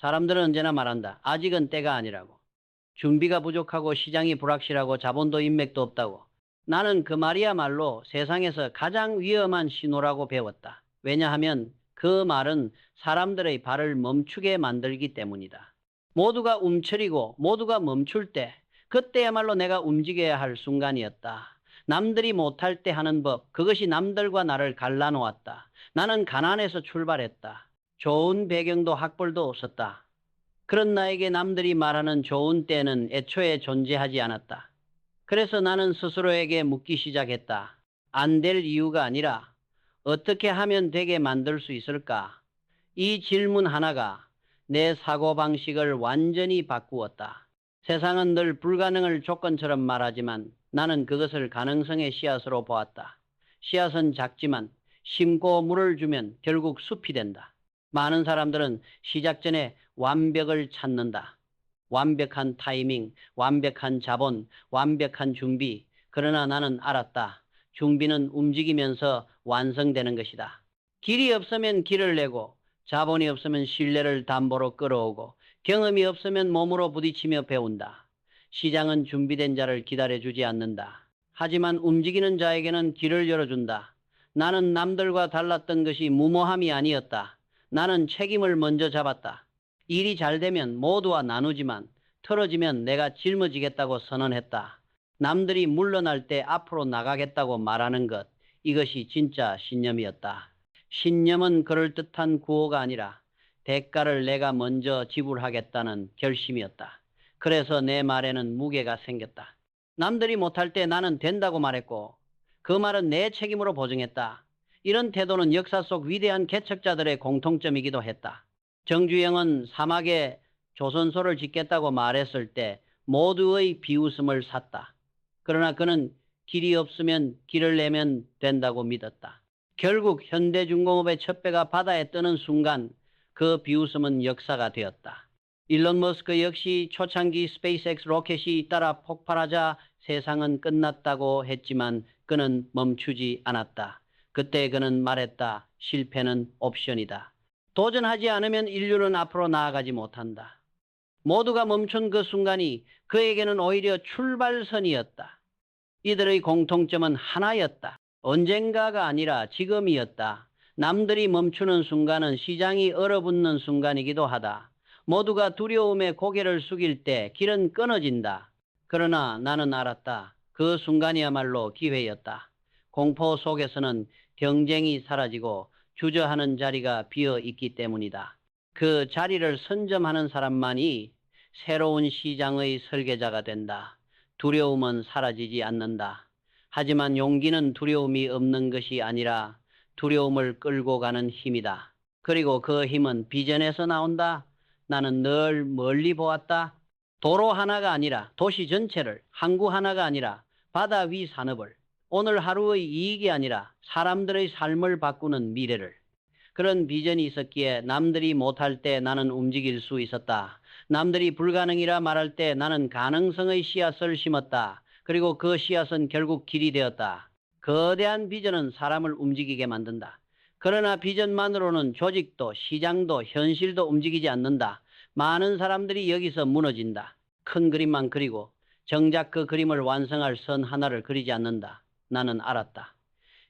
사람들은 언제나 말한다. 아직은 때가 아니라고. 준비가 부족하고 시장이 불확실하고 자본도 인맥도 없다고. 나는 그 말이야말로 세상에서 가장 위험한 신호라고 배웠다. 왜냐하면 그 말은 사람들의 발을 멈추게 만들기 때문이다. 모두가 움츠리고 모두가 멈출 때, 그때야말로 내가 움직여야 할 순간이었다. 남들이 못할 때 하는 법, 그것이 남들과 나를 갈라놓았다. 나는 가난에서 출발했다. 좋은 배경도 학벌도 없었다. 그런 나에게 남들이 말하는 좋은 때는 애초에 존재하지 않았다. 그래서 나는 스스로에게 묻기 시작했다. 안 될 이유가 아니라 어떻게 하면 되게 만들 수 있을까? 이 질문 하나가 내 사고방식을 완전히 바꾸었다. 세상은 늘 불가능을 조건처럼 말하지만 나는 그것을 가능성의 씨앗으로 보았다. 씨앗은 작지만 심고 물을 주면 결국 숲이 된다. 많은 사람들은 시작 전에 완벽을 찾는다. 완벽한 타이밍, 완벽한 자본, 완벽한 준비. 그러나 나는 알았다. 준비는 움직이면서 완성되는 것이다. 길이 없으면 길을 내고, 자본이 없으면 신뢰를 담보로 끌어오고, 경험이 없으면 몸으로 부딪히며 배운다. 시장은 준비된 자를 기다려주지 않는다. 하지만 움직이는 자에게는 길을 열어준다. 나는 남들과 달랐던 것이 무모함이 아니었다. 나는 책임을 먼저 잡았다. 일이 잘 되면 모두와 나누지만 틀어지면 내가 짊어지겠다고 선언했다. 남들이 물러날 때 앞으로 나가겠다고 말하는 것, 이것이 진짜 신념이었다. 신념은 그럴듯한 구호가 아니라 대가를 내가 먼저 지불하겠다는 결심이었다. 그래서 내 말에는 무게가 생겼다. 남들이 못할 때 나는 된다고 말했고 그 말은 내 책임으로 보증했다. 이런 태도는 역사 속 위대한 개척자들의 공통점이기도 했다. 정주영은 사막에 조선소를 짓겠다고 말했을 때 모두의 비웃음을 샀다. 그러나 그는 길이 없으면 길을 내면 된다고 믿었다. 결국 현대중공업의 첫 배가 바다에 뜨는 순간 그 비웃음은 역사가 되었다. 일론 머스크 역시 초창기 스페이스X 로켓이 따라 폭발하자 세상은 끝났다고 했지만 그는 멈추지 않았다. 그때 그는 말했다. 실패는 옵션이다. 도전하지 않으면 인류는 앞으로 나아가지 못한다. 모두가 멈춘 그 순간이 그에게는 오히려 출발선이었다. 이들의 공통점은 하나였다. 언젠가가 아니라 지금이었다. 남들이 멈추는 순간은 시장이 얼어붙는 순간이기도 하다. 모두가 두려움에 고개를 숙일 때 길은 끊어진다. 그러나 나는 알았다. 그 순간이야말로 기회였다. 공포 속에서는 경쟁이 사라지고 주저하는 자리가 비어 있기 때문이다. 그 자리를 선점하는 사람만이 새로운 시장의 설계자가 된다. 두려움은 사라지지 않는다. 하지만 용기는 두려움이 없는 것이 아니라 두려움을 끌고 가는 힘이다. 그리고 그 힘은 비전에서 나온다. 나는 늘 멀리 보았다. 도로 하나가 아니라 도시 전체를, 항구 하나가 아니라 바다 위 산업을, 오늘 하루의 이익이 아니라 사람들의 삶을 바꾸는 미래를. 그런 비전이 있었기에 남들이 못할 때 나는 움직일 수 있었다. 남들이 불가능이라 말할 때 나는 가능성의 씨앗을 심었다. 그리고 그 씨앗은 결국 길이 되었다. 거대한 비전은 사람을 움직이게 만든다. 그러나 비전만으로는 조직도 시장도 현실도 움직이지 않는다. 많은 사람들이 여기서 무너진다. 큰 그림만 그리고 정작 그 그림을 완성할 선 하나를 그리지 않는다. 나는 알았다.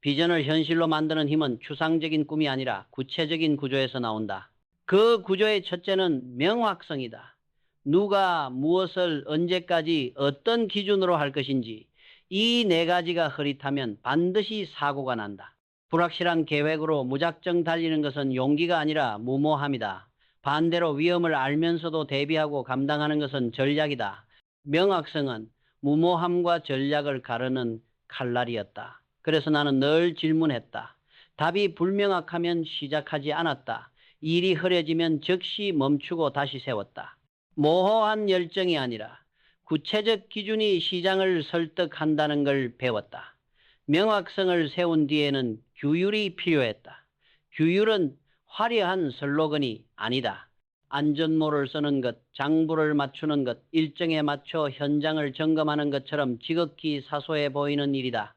비전을 현실로 만드는 힘은 추상적인 꿈이 아니라 구체적인 구조에서 나온다. 그 구조의 첫째는 명확성이다. 누가 무엇을 언제까지 어떤 기준으로 할 것인지 이 네 가지가 흐릿하면 반드시 사고가 난다. 불확실한 계획으로 무작정 달리는 것은 용기가 아니라 무모함이다. 반대로 위험을 알면서도 대비하고 감당하는 것은 전략이다. 명확성은 무모함과 전략을 가르는 칼날이었다. 그래서 나는 늘 질문했다. 답이 불명확하면 시작하지 않았다. 일이 흐려지면 즉시 멈추고 다시 세웠다. 모호한 열정이 아니라 구체적 기준이 시장을 설득한다는 걸 배웠다. 명확성을 세운 뒤에는 규율이 필요했다. 규율은 화려한 슬로건이 아니다. 안전모를 쓰는 것, 장부를 맞추는 것, 일정에 맞춰 현장을 점검하는 것처럼 지극히 사소해 보이는 일이다.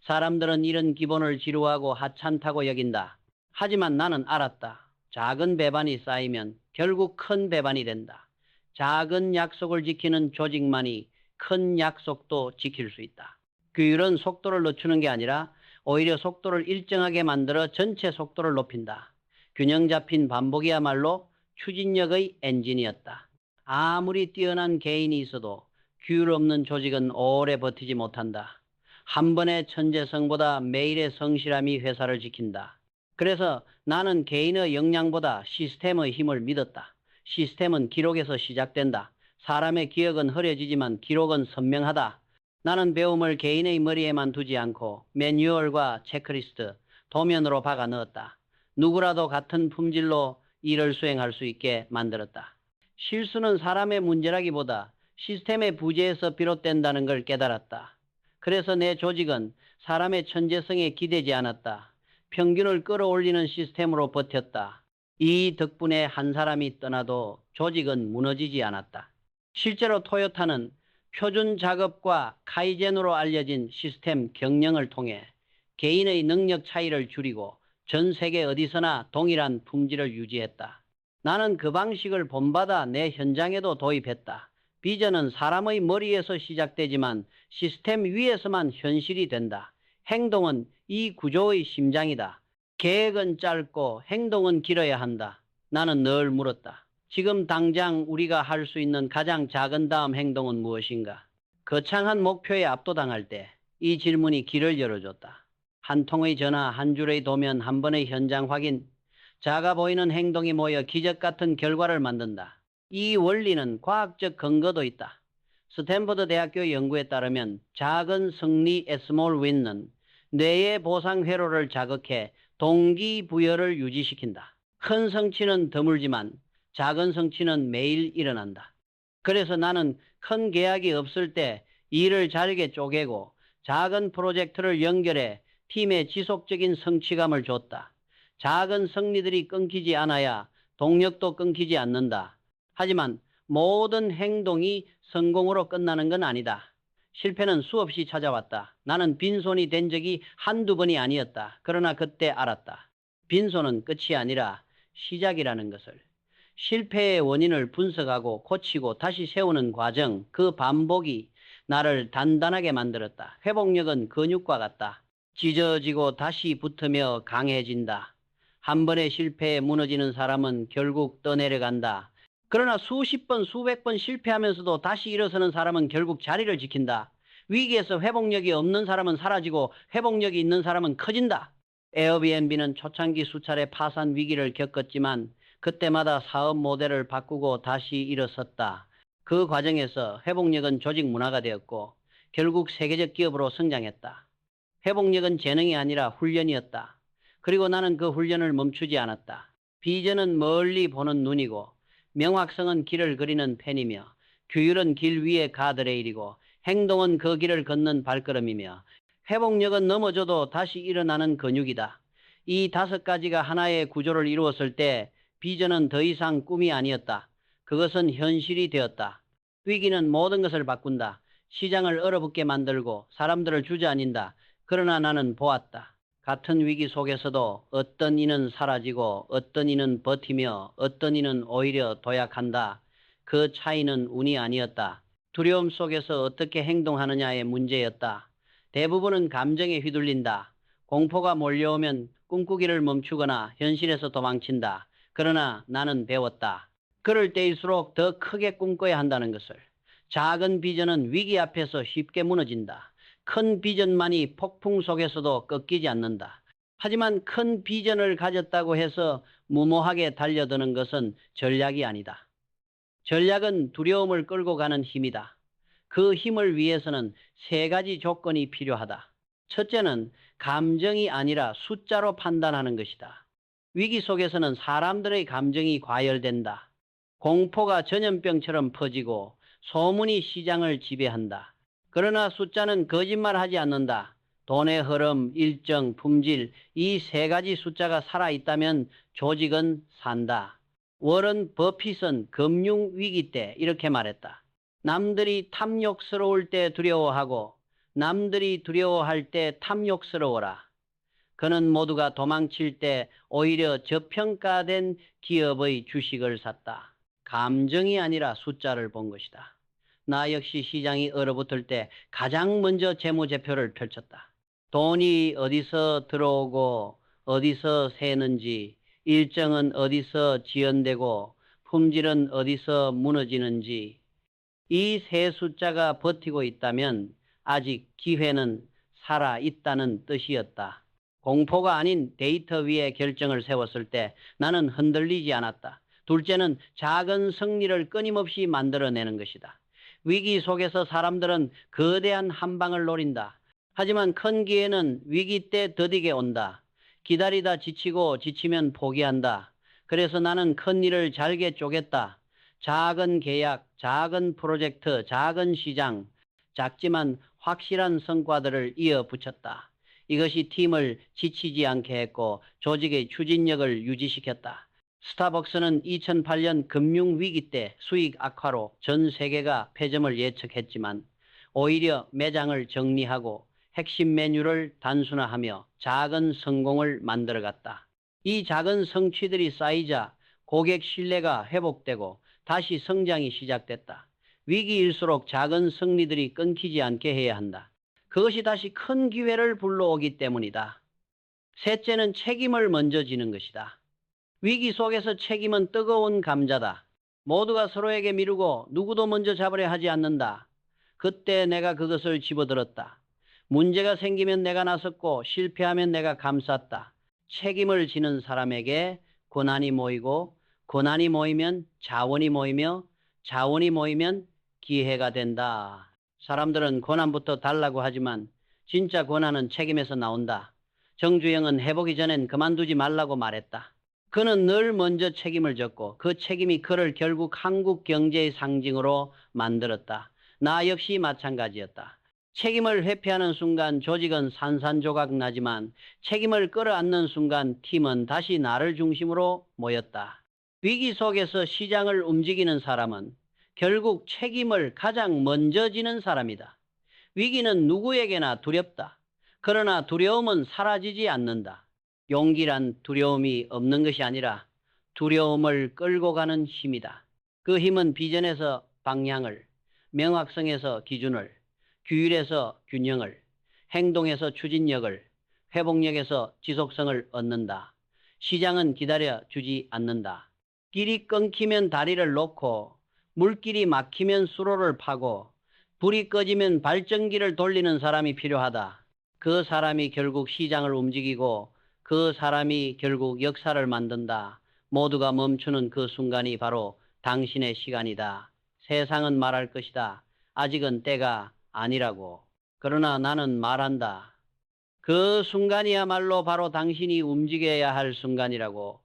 사람들은 이런 기본을 지루하고 하찮다고 여긴다. 하지만 나는 알았다. 작은 배반이 쌓이면 결국 큰 배반이 된다. 작은 약속을 지키는 조직만이 큰 약속도 지킬 수 있다. 규율은 속도를 늦추는 게 아니라 오히려 속도를 일정하게 만들어 전체 속도를 높인다. 균형 잡힌 반복이야말로 추진력의 엔진이었다. 아무리 뛰어난 개인이 있어도 규율 없는 조직은 오래 버티지 못한다. 한 번의 천재성보다 매일의 성실함이 회사를 지킨다. 그래서 나는 개인의 역량보다 시스템의 힘을 믿었다. 시스템은 기록에서 시작된다. 사람의 기억은 흐려지지만 기록은 선명하다. 나는 배움을 개인의 머리에만 두지 않고 매뉴얼과 체크리스트, 도면으로 박아 넣었다. 누구라도 같은 품질로 일을 수행할 수 있게 만들었다. 실수는 사람의 문제라기보다 시스템의 부재에서 비롯된다는 걸 깨달았다. 그래서 내 조직은 사람의 천재성에 기대지 않았다. 평균을 끌어올리는 시스템으로 버텼다. 이 덕분에 한 사람이 떠나도 조직은 무너지지 않았다. 실제로 토요타는 표준 작업과 카이젠으로 알려진 시스템 경영을 통해 개인의 능력 차이를 줄이고 전 세계 어디서나 동일한 품질을 유지했다. 나는 그 방식을 본받아 내 현장에도 도입했다. 비전은 사람의 머리에서 시작되지만 시스템 위에서만 현실이 된다. 행동은 이 구조의 심장이다. 계획은 짧고 행동은 길어야 한다. 나는 늘 물었다. 지금 당장 우리가 할 수 있는 가장 작은 다음 행동은 무엇인가? 거창한 목표에 압도당할 때 이 질문이 길을 열어줬다. 한 통의 전화, 한 줄의 도면, 한 번의 현장 확인, 작아 보이는 행동이 모여 기적 같은 결과를 만든다. 이 원리는 과학적 근거도 있다. 스탠퍼드 대학교 연구에 따르면 작은 승리 (small win은) 뇌의 보상 회로를 자극해 동기부여를 유지시킨다. 큰 성취는 드물지만 작은 성취는 매일 일어난다. 그래서 나는 큰 계약이 없을 때 일을 잘게 쪼개고 작은 프로젝트를 연결해 팀에 지속적인 성취감을 줬다. 작은 승리들이 끊기지 않아야 동력도 끊기지 않는다. 하지만 모든 행동이 성공으로 끝나는 건 아니다. 실패는 수없이 찾아왔다. 나는 빈손이 된 적이 한두 번이 아니었다. 그러나 그때 알았다. 빈손은 끝이 아니라 시작이라는 것을. 실패의 원인을 분석하고 고치고 다시 세우는 과정, 그 반복이 나를 단단하게 만들었다. 회복력은 근육과 같다. 찢어지고 다시 붙으며 강해진다. 한 번의 실패에 무너지는 사람은 결국 떠내려간다. 그러나 수십 번, 수백 번 실패하면서도 다시 일어서는 사람은 결국 자리를 지킨다. 위기에서 회복력이 없는 사람은 사라지고 회복력이 있는 사람은 커진다. 에어비앤비는 초창기 수차례 파산 위기를 겪었지만 그때마다 사업 모델을 바꾸고 다시 일어섰다. 그 과정에서 회복력은 조직 문화가 되었고 결국 세계적 기업으로 성장했다. 회복력은 재능이 아니라 훈련이었다. 그리고 나는 그 훈련을 멈추지 않았다. 비전은 멀리 보는 눈이고 명확성은 길을 그리는 펜이며 규율은 길 위의 가드레일이고 행동은 그 길을 걷는 발걸음이며 회복력은 넘어져도 다시 일어나는 근육이다. 이 5가지가 하나의 구조를 이루었을 때 비전은 더 이상 꿈이 아니었다. 그것은 현실이 되었다. 위기는 모든 것을 바꾼다. 시장을 얼어붙게 만들고 사람들을 주저앉힌다. 그러나 나는 보았다. 같은 위기 속에서도 어떤 이는 사라지고 어떤 이는 버티며 어떤 이는 오히려 도약한다. 그 차이는 운이 아니었다. 두려움 속에서 어떻게 행동하느냐의 문제였다. 대부분은 감정에 휘둘린다. 공포가 몰려오면 꿈꾸기를 멈추거나 현실에서 도망친다. 그러나 나는 배웠다. 그럴 때일수록 더 크게 꿈꿔야 한다는 것을. 작은 비전은 위기 앞에서 쉽게 무너진다. 큰 비전만이 폭풍 속에서도 꺾이지 않는다. 하지만 큰 비전을 가졌다고 해서 무모하게 달려드는 것은 전략이 아니다. 전략은 두려움을 끌고 가는 힘이다. 그 힘을 위해서는 3가지 조건이 필요하다. 첫째는 감정이 아니라 숫자로 판단하는 것이다. 위기 속에서는 사람들의 감정이 과열된다. 공포가 전염병처럼 퍼지고 소문이 시장을 지배한다. 그러나 숫자는 거짓말하지 않는다. 돈의 흐름, 일정, 품질, 이 3가지 숫자가 살아있다면 조직은 산다. 워런 버핏은 금융위기 때 이렇게 말했다. 남들이 탐욕스러울 때 두려워하고 남들이 두려워할 때 탐욕스러워라. 그는 모두가 도망칠 때 오히려 저평가된 기업의 주식을 샀다. 감정이 아니라 숫자를 본 것이다. 나 역시 시장이 얼어붙을 때 가장 먼저 재무제표를 펼쳤다. 돈이 어디서 들어오고 어디서 새는지, 일정은 어디서 지연되고 품질은 어디서 무너지는지, 이 세 숫자가 버티고 있다면 아직 기회는 살아 있다는 뜻이었다. 공포가 아닌 데이터 위에 결정을 세웠을 때 나는 흔들리지 않았다. 둘째는 작은 승리를 끊임없이 만들어내는 것이다. 위기 속에서 사람들은 거대한 한 방을 노린다. 하지만 큰 기회는 위기 때 더디게 온다. 기다리다 지치고 지치면 포기한다. 그래서 나는 큰 일을 잘게 쪼갰다. 작은 계약, 작은 프로젝트, 작은 시장, 작지만 확실한 성과들을 이어붙였다. 이것이 팀을 지치지 않게 했고 조직의 추진력을 유지시켰다. 스타벅스는 2008년 금융위기 때 수익 악화로 전 세계가 폐점을 예측했지만 오히려 매장을 정리하고 핵심 메뉴를 단순화하며 작은 성공을 만들어갔다. 이 작은 성취들이 쌓이자 고객 신뢰가 회복되고 다시 성장이 시작됐다. 위기일수록 작은 승리들이 끊기지 않게 해야 한다. 그것이 다시 큰 기회를 불러오기 때문이다. 셋째는 책임을 먼저 지는 것이다. 위기 속에서 책임은 뜨거운 감자다. 모두가 서로에게 미루고 누구도 먼저 잡으려 하지 않는다. 그때 내가 그것을 집어들었다. 문제가 생기면 내가 나섰고 실패하면 내가 감쌌다. 책임을 지는 사람에게 고난이 모이고 고난이 모이면 자원이 모이며 자원이 모이면 기회가 된다. 사람들은 고난부터 달라고 하지만 진짜 고난은 책임에서 나온다. 정주영은 해보기 전엔 그만두지 말라고 말했다. 그는 늘 먼저 책임을 졌고 그 책임이 그를 결국 한국 경제의 상징으로 만들었다. 나 역시 마찬가지였다. 책임을 회피하는 순간 조직은 산산조각 나지만 책임을 끌어안는 순간 팀은 다시 나를 중심으로 모였다. 위기 속에서 시장을 움직이는 사람은 결국 책임을 가장 먼저 지는 사람이다. 위기는 누구에게나 두렵다. 그러나 두려움은 사라지지 않는다. 용기란 두려움이 없는 것이 아니라 두려움을 끌고 가는 힘이다. 그 힘은 비전에서 방향을, 명확성에서 기준을, 규율에서 균형을, 행동에서 추진력을, 회복력에서 지속성을 얻는다. 시장은 기다려 주지 않는다. 길이 끊기면 다리를 놓고 물길이 막히면 수로를 파고 불이 꺼지면 발전기를 돌리는 사람이 필요하다. 그 사람이 결국 시장을 움직이고 그 사람이 결국 역사를 만든다. 모두가 멈추는 그 순간이 바로 당신의 시간이다. 세상은 말할 것이다. 아직은 때가 아니라고. 그러나 나는 말한다. 그 순간이야말로 바로 당신이 움직여야 할 순간이라고.